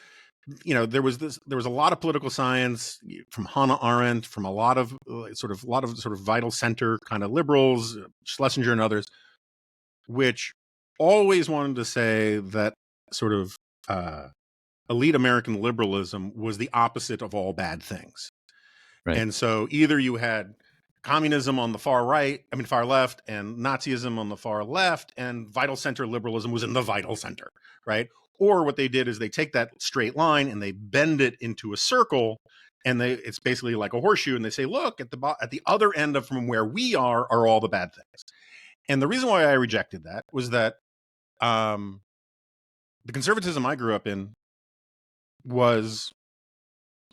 there was a lot of political science from Hannah Arendt, from a lot of sort of vital center kind of liberals, Schlesinger and others, which always wanted to say that sort of elite American liberalism was the opposite of all bad things. Right. And so either you had communism on the far left, and Nazism on the far left, and vital center liberalism was in the vital center, right? Or what they did is they take that straight line and they bend it into a circle, and it's basically like a horseshoe, and they say, look, at the other end of from where we are all the bad things. And the reason why I rejected that was that the conservatism I grew up in was,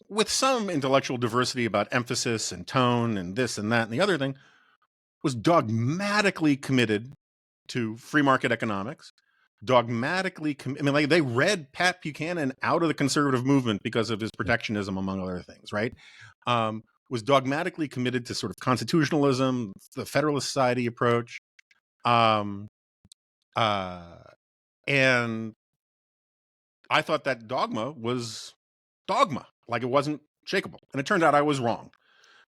with some intellectual diversity about emphasis and tone and this and that and the other thing, was dogmatically committed to free market economics, they read Pat Buchanan out of the conservative movement because of his protectionism, among other things, right? Was dogmatically committed to sort of constitutionalism, the Federalist Society approach, and I thought that dogma was dogma, like it wasn't shakable. And it turned out I was wrong,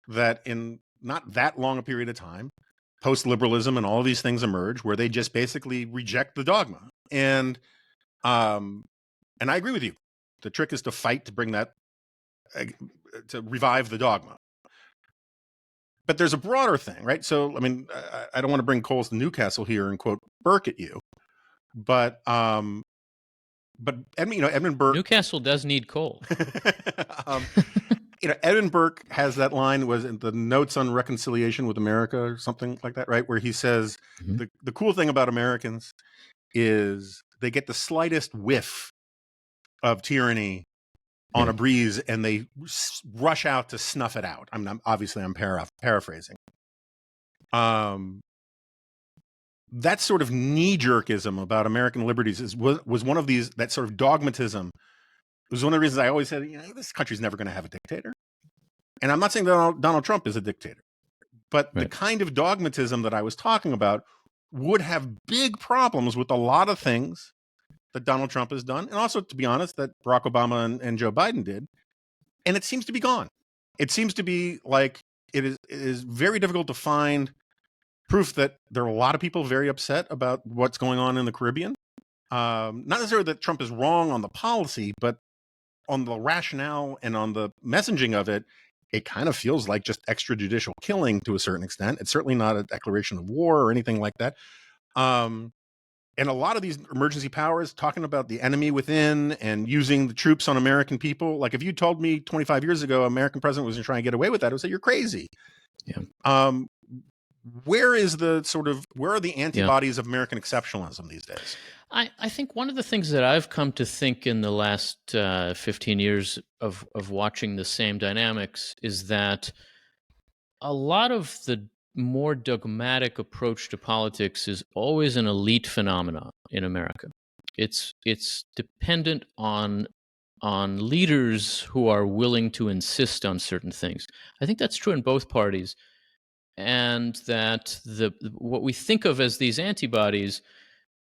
that in not that long a period of time, post-liberalism and all of these things emerge where they just basically reject the dogma. And I agree with you. The trick is to fight to bring that, to revive the dogma. But there's a broader thing, right? So, I mean, I don't want to bring coals to Newcastle here and quote Burke at you, but Edmund Burke. Newcastle does need coal. Edmund Burke has that line, was in the Notes on Reconciliation with America or something like that, right? Where he says, the cool thing about Americans is they get the slightest whiff of tyranny on a breeze and they rush out to snuff it out. I'm paraphrasing. That sort of knee-jerkism about American liberties was one of these, that sort of dogmatism. It was one of the reasons I always said, this country's never going to have a dictator. And I'm not saying Donald Trump is a dictator, but the kind of dogmatism that I was talking about would have big problems with a lot of things that Donald Trump has done, and also, to be honest, that Barack Obama and Joe Biden did. And it seems to be gone. It seems to be like it is very difficult to find proof that there are a lot of people very upset about what's going on in the Caribbean. Not necessarily that Trump is wrong on the policy, but on the rationale and on the messaging of it, it kind of feels like just extrajudicial killing to a certain extent. It's certainly not a declaration of war or anything like that. And a lot of these emergency powers talking about the enemy within and using the troops on American people. Like if you told me 25 years ago, American president was going to try and get away with that, I would say you're crazy. Yeah. Where are the antibodies of American exceptionalism these days? I think one of the things that I've come to think in the last 15 years of watching the same dynamics is that a lot of the more dogmatic approach to politics is always an elite phenomenon in America. It's dependent on leaders who are willing to insist on certain things. I think that's true in both parties, and that what we think of as these antibodies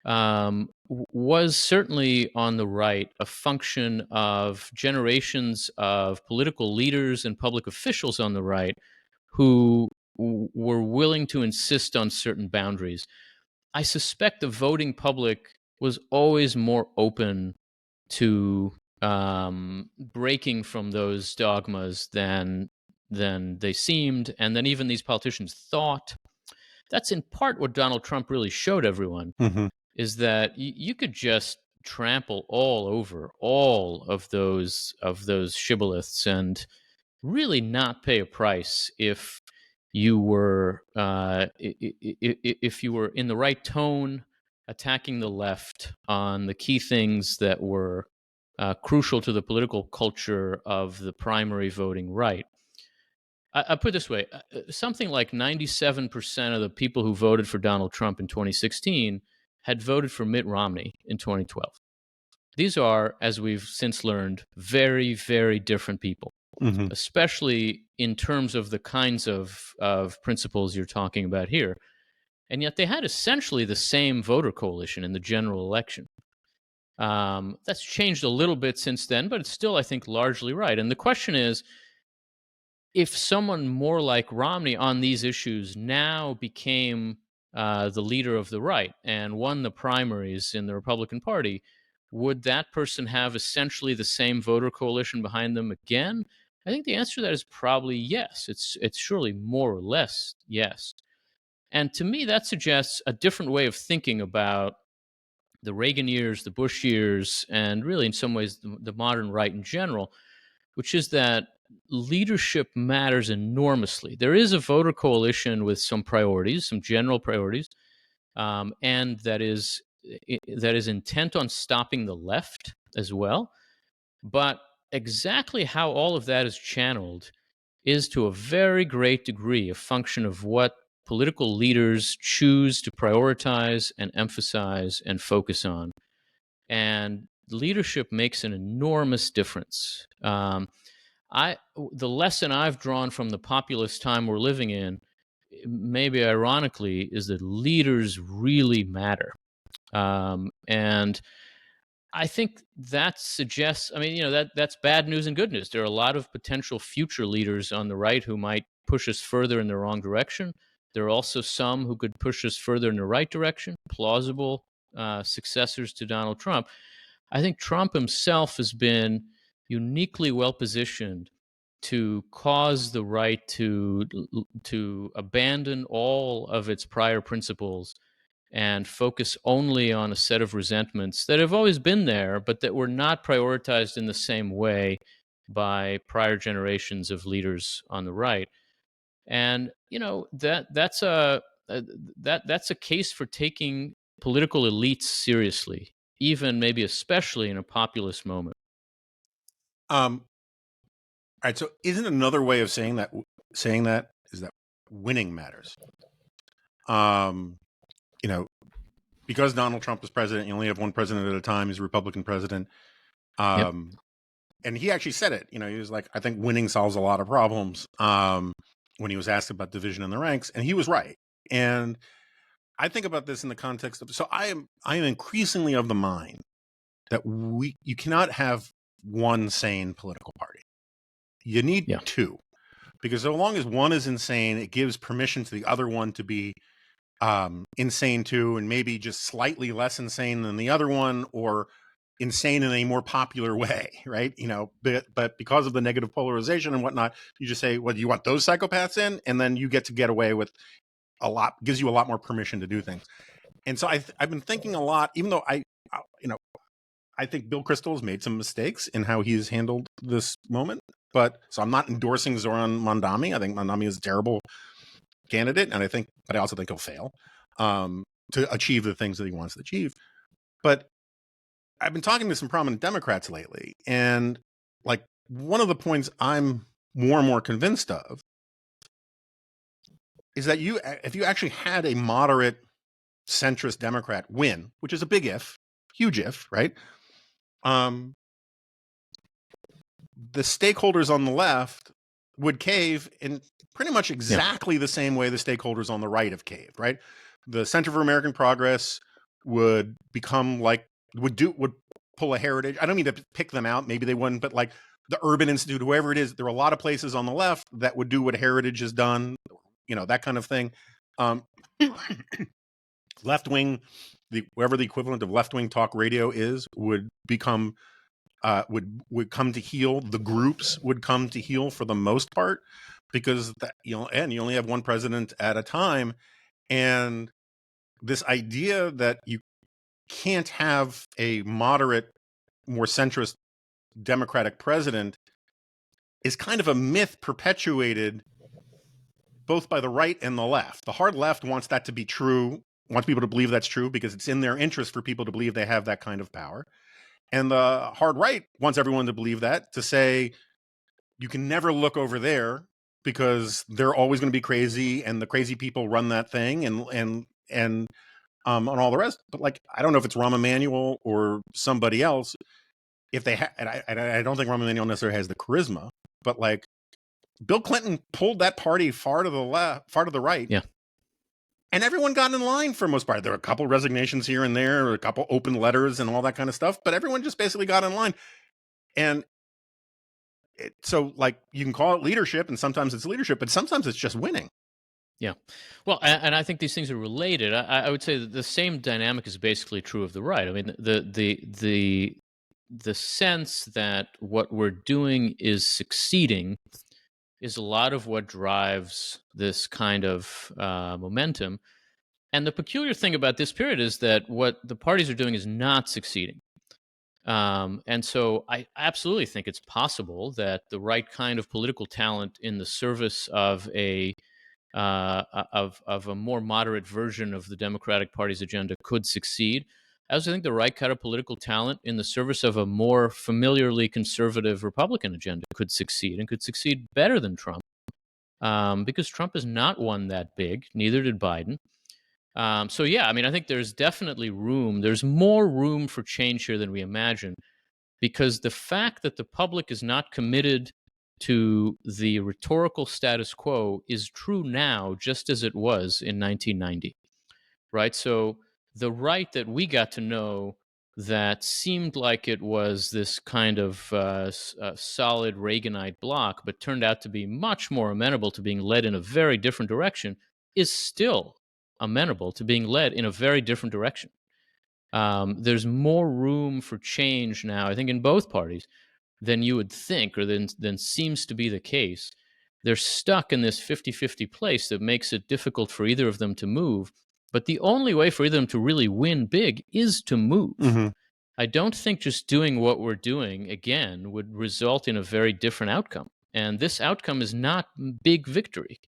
was certainly on the right a function of generations of political leaders and public officials on the right who were willing to insist on certain boundaries. I suspect the voting public was always more open to breaking from those dogmas than they seemed, and then even these politicians thought. That's in part what Donald Trump really showed everyone, Mm-hmm. is that you could just trample all over all of those shibboleths and really not pay a price if you were if you were in the right tone, attacking the left on the key things that were crucial to the political culture of the primary voting right. I put it this way: something like 97% of the people who voted for Donald Trump in 2016 had voted for Mitt Romney in 2012. These are, as we've since learned, very, very different people, Mm-hmm. especially in terms of the kinds of principles you're talking about here. And yet they had essentially the same voter coalition in the general election. That's changed a little bit since then, but it's still, I think, largely right. And the question is, if someone more like Romney on these issues now became the leader of the right and won the primaries in the Republican Party, would that person have essentially the same voter coalition behind them again? I think the answer to that is probably yes. It's surely more or less yes. And to me, that suggests a different way of thinking about the Reagan years, the Bush years, and really, in some ways, the modern right in general, which is that leadership matters enormously. There is a voter coalition with some priorities, some general priorities, and that is intent on stopping the left as well. But exactly how all of that is channeled is, to a very great degree, a function of what political leaders choose to prioritize and emphasize and focus on. And leadership makes an enormous difference. The lesson I've drawn from the populist time we're living in, maybe ironically, is that leaders really matter. And I think that suggests, I mean, that's bad news and good news. There are a lot of potential future leaders on the right who might push us further in the wrong direction. There are also some who could push us further in the right direction, plausible successors to Donald Trump. I think Trump himself has been uniquely well positioned to cause the right to abandon all of its prior principles and focus only on a set of resentments that have always been there, but that were not prioritized in the same way by prior generations of leaders on the right. And that's a case for taking political elites seriously, even maybe especially in a populist moment. All right. So, isn't another way of saying that is that winning matters? Because Donald Trump is president, you only have one president at a time. He's a Republican president. Yep. And he actually said it. He was like, I think winning solves a lot of problems. When he was asked about division in the ranks, and he was right. And I think about this in the context of, so I am increasingly of the mind that you cannot have one sane political party. You need two, because so long as one is insane, it gives permission to the other one to be insane too, and maybe just slightly less insane than the other one, or insane in a more popular way, right? But because of the negative polarization and whatnot, you just say, well, you want those psychopaths in, and then you get away with a lot, gives you a lot more permission to do things. And so I've been thinking a lot, even though I think Bill Kristol has made some mistakes in how he's handled this moment. But so I'm not endorsing Zoran Mondami. I think Mondami is a terrible candidate, but I also think he'll fail to achieve the things that he wants to achieve. But I've been talking to some prominent Democrats lately, and like one of the points I'm more and more convinced of is that if you actually had a moderate centrist Democrat win, which is a big if, huge if, right? The stakeholders on the left would cave in pretty much exactly the same way the stakeholders on the right have caved, right? The Center for American Progress would become like, would pull a heritage. I don't mean to pick them out. Maybe they wouldn't, but like the Urban Institute, whoever it is, there are a lot of places on the left that would do what Heritage has done, that kind of thing. Left wing, whatever the equivalent of left wing talk radio is, would become would come to heel. The groups would come to heel for the most part, because and you only have one president at a time, and this idea that you can't have a moderate, more centrist Democratic president is kind of a myth perpetuated both by the right and the left. The hard left wants that to be true, wants people to believe that's true because it's in their interest for people to believe they have that kind of power. And the hard right wants everyone to believe that, to say you can never look over there because they're always going to be crazy and the crazy people run that thing and all the rest. But like, I don't know if it's Rahm Emanuel or somebody else. If they and I don't think Rahm Emanuel necessarily has the charisma, but like Bill Clinton pulled that party far to the left, far to the right. Yeah. And everyone got in line for the most part. There were a couple resignations here and there, or a couple open letters and all that kind of stuff, but everyone just basically got in line. And so like you can call it leadership, and sometimes it's leadership, but sometimes it's just winning. Yeah. Well, and I think these things are related. I would say that the same dynamic is basically true of the right. I mean, the sense that what we're doing is succeeding is a lot of what drives this kind of momentum. And the peculiar thing about this period is that what the parties are doing is not succeeding. And so I absolutely think it's possible that the right kind of political talent in the service of a more moderate version of the Democratic Party's agenda could succeed. I also think the right kind of political talent in the service of a more familiarly conservative Republican agenda could succeed, and could succeed better than Trump, because Trump is not one that big. Neither did Biden. So yeah, I mean, I think there's definitely room. There's more room for change here than we imagine, because the fact that the public is not committed to the rhetorical status quo is true now, just as it was in 1990, right? So the right that we got to know, that seemed like it was this kind of solid Reaganite bloc, but turned out to be much more amenable to being led in a very different direction, is still amenable to being led in a very different direction. There's more room for change now, I think, in both parties than you would think, or than seems to be the case. They're stuck in this 50-50 place that makes it difficult for either of them to move. But the only way for either of them to really win big is to move. Mm-hmm. I don't think just doing what we're doing again would result in a very different outcome. And this outcome is not big victory.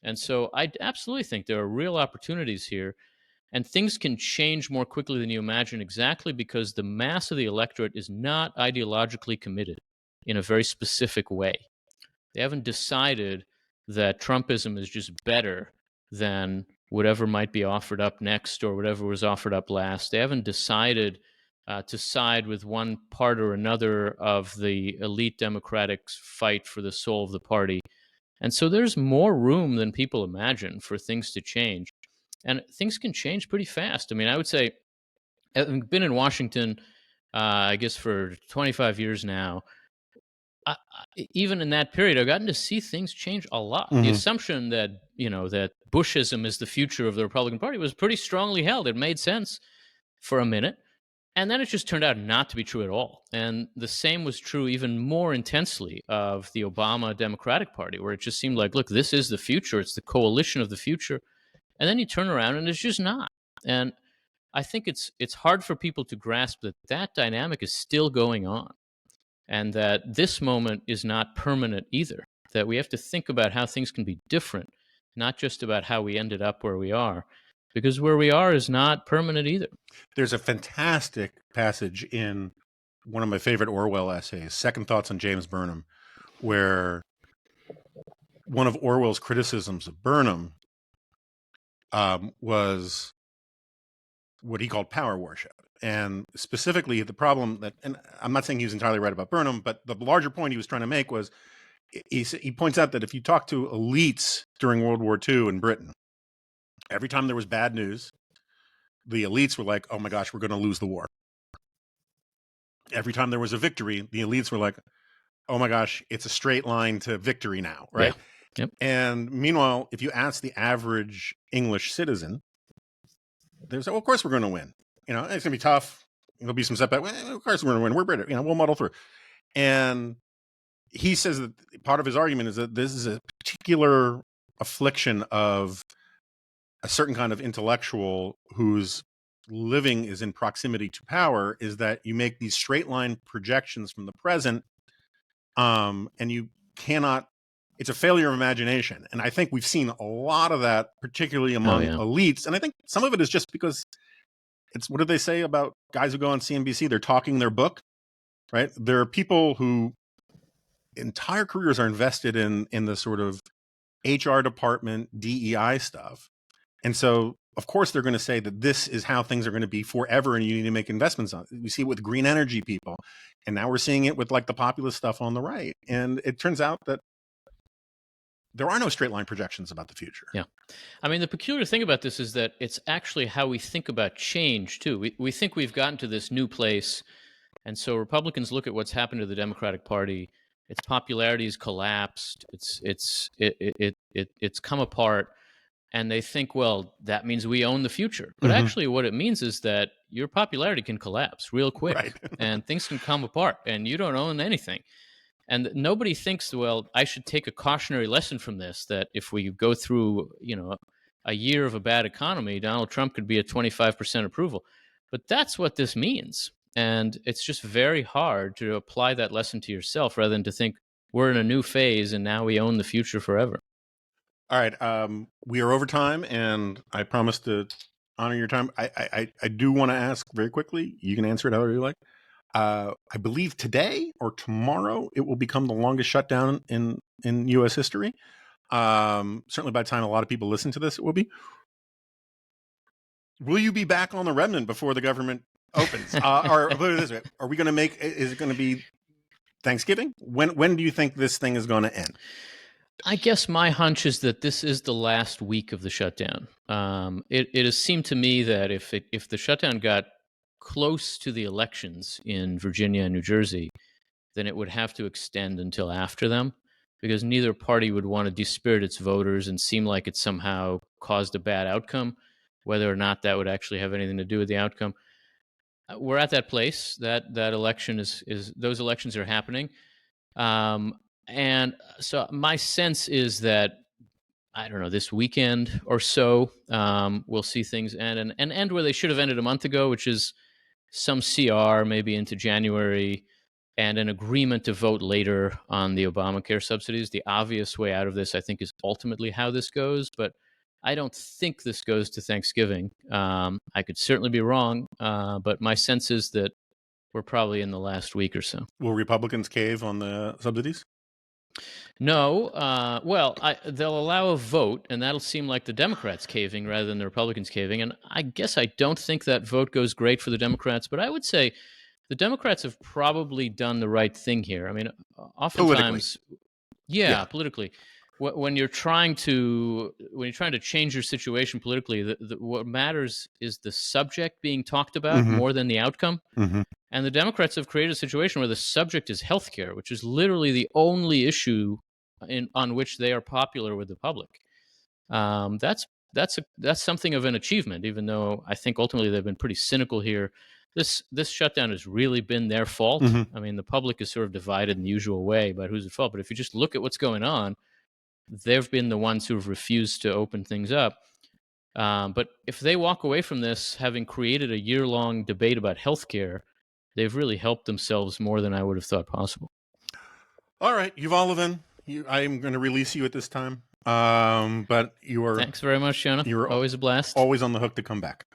And so I absolutely think there are real opportunities here. And things can change more quickly than you imagine, exactly because the mass of the electorate is not ideologically committed in a very specific way. They haven't decided that Trumpism is just better than whatever might be offered up next or whatever was offered up last. They haven't decided to side with one part or another of the elite Democratic fight for the soul of the party. And so there's more room than people imagine for things to change. And things can change pretty fast. I mean, I would say, I've been in Washington, I guess, for 25 years now. Even in that period, I've gotten to see things change a lot. Mm-hmm. The assumption that, that Bushism is the future of the Republican Party was pretty strongly held. It made sense for a minute. And then it just turned out not to be true at all. And the same was true even more intensely of the Obama Democratic Party, where it just seemed like, look, this is the future. It's the coalition of the future. And then you turn around and it's just not. And I think it's hard for people to grasp that that dynamic is still going on, and that this moment is not permanent either, that we have to think about how things can be different, not just about how we ended up where we are, because where we are is not permanent either. There's a fantastic passage in one of my favorite Orwell essays, Second Thoughts on James Burnham, where one of Orwell's criticisms of Burnham was what he called power worship. And specifically the problem that, and I'm not saying he was entirely right about Burnham, but the larger point he was trying to make was he points out that if you talk to elites during World War II in Britain, every time there was bad news, the elites were like, oh my gosh, we're going to lose the war. Every time there was a victory, the elites were like, oh my gosh, it's a straight line to victory now, right? Yeah. Yep. And meanwhile, if you ask the average English citizen, they say, well, of course we're going to win. You know, it's going to be tough. There'll be some setback. Well, of course we're going to win. We're British. You know, we'll muddle through. And he says that part of his argument is that this is a particular affliction of a certain kind of intellectual whose living is in proximity to power, is that you make these straight line projections from the present, and you cannot, it's a failure of imagination. And I think we've seen a lot of that, particularly among elites. And I think some of it is just because it's, what do they say about guys who go on CNBC? They're talking their book, right? There are people who entire careers are invested in the sort of HR department, DEI stuff. And so, of course, they're going to say that this is how things are going to be forever and you need to make investments on it. We see it with green energy people. And now we're seeing it with like the populist stuff on the right. And it turns out that there are no straight line projections about the future. Yeah. I mean, the peculiar thing about this is that it's actually how we think about change, too. We think we've gotten to this new place. And so Republicans look at what's happened to the Democratic Party. Its popularity has collapsed. It's come apart. And they think, well, that means we own the future. But actually what it means is that your popularity can collapse real quick. Right. And things can come apart and you don't own anything. And nobody thinks, well, I should take a cautionary lesson from this, that if we go through, you know, a year of a bad economy, Donald Trump could be at 25% approval. But that's what this means. And it's just very hard to apply that lesson to yourself rather than to think we're in a new phase and now we own the future forever. All right. We are over time, and I promise to honor your time. I do want to ask very quickly. You can answer it however you like. I believe today or tomorrow it will become the longest shutdown in U.S. history. Certainly by the time a lot of people listen to this, it will be. Will you be back on the remnant before the government opens? Or put it this way: are we going to make? Is it going to be Thanksgiving? When do you think this thing is going to end? I guess my hunch is that this is the last week of the shutdown. It has seemed to me that if the shutdown got close to the elections in Virginia and New Jersey, then it would have to extend until after them, because neither party would want to dispirit its voters and seem like it somehow caused a bad outcome, whether or not that would actually have anything to do with the outcome. We're at that place. That election is those elections are happening. And so my sense is that, I don't know, this weekend or so, we'll see things end where they should have ended a month ago, which is some CR maybe into January and an agreement to vote later on the Obamacare subsidies. The obvious way out of this, I think, is ultimately how this goes, but I don't think this goes to Thanksgiving. I could certainly be wrong, but my sense is that we're probably in the last week or so. Will Republicans cave on the subsidies? No. They'll allow a vote, and that'll seem like the Democrats caving rather than the Republicans caving. And I guess I don't think that vote goes great for the Democrats, but I would say the Democrats have probably done the right thing here. I mean, oftentimes, politically, when you're trying to change your situation politically, what matters is the subject being talked about more than the outcome. And the Democrats have created a situation where the subject is healthcare, which is literally the only issue on which they are popular with the public. That's something of an achievement, even though I think ultimately they've been pretty cynical here. This shutdown has really been their fault. I mean, the public is sort of divided in the usual way about who's at fault. But if you just look at what's going on, they've been the ones who have refused to open things up. But if they walk away from this having created a year-long debate about healthcare, they've really helped themselves more than I would have thought possible. All right, Yuval Levin, I'm going to release you at this time. But you are. Thanks very much, Jonah. You were always a blast. Always on the hook to come back.